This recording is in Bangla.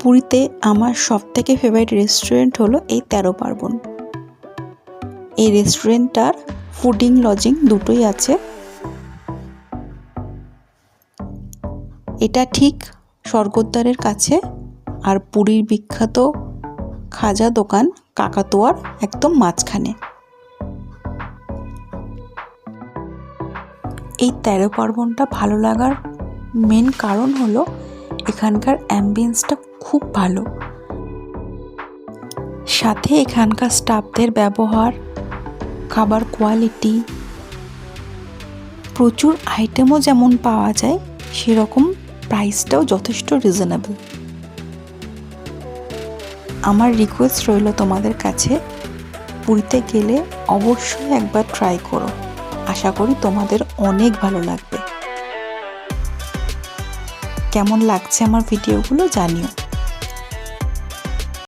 পুরীতে আমার সবথেকে ফেভারিট রেস্টুরেন্ট হলো এই 13 পার্বণ। এই রেস্টুরেন্টটার ফুডিং লজিং দুটোই আছে। এটা ঠিক স্বর্গদ্বারের কাছে আর পুরীর বিখ্যাত খাজা দোকান কাকাতুয়ার একদম মাঝখানে। এই 13 পার্বণটা ভালো লাগার মেন কারণ হলো এখানকার অ্যাম্বিয়েন্সটা খুব ভালো, সাথে এখানকার স্টাফদের ব্যবহার, খাবার কোয়ালিটি, প্রচুর আইটেমও যেমন পাওয়া যায় সেরকম প্রাইসটাও যথেষ্ট রিজনেবল। আমার রিকোয়েস্ট রইল তোমাদের কাছে, পুরীতে গেলে অবশ্যই একবার ট্রাই করো। আশা করি তোমাদের অনেক ভালো লাগবে। কেমন লাগছে আমার ভিডিওগুলো জানিও।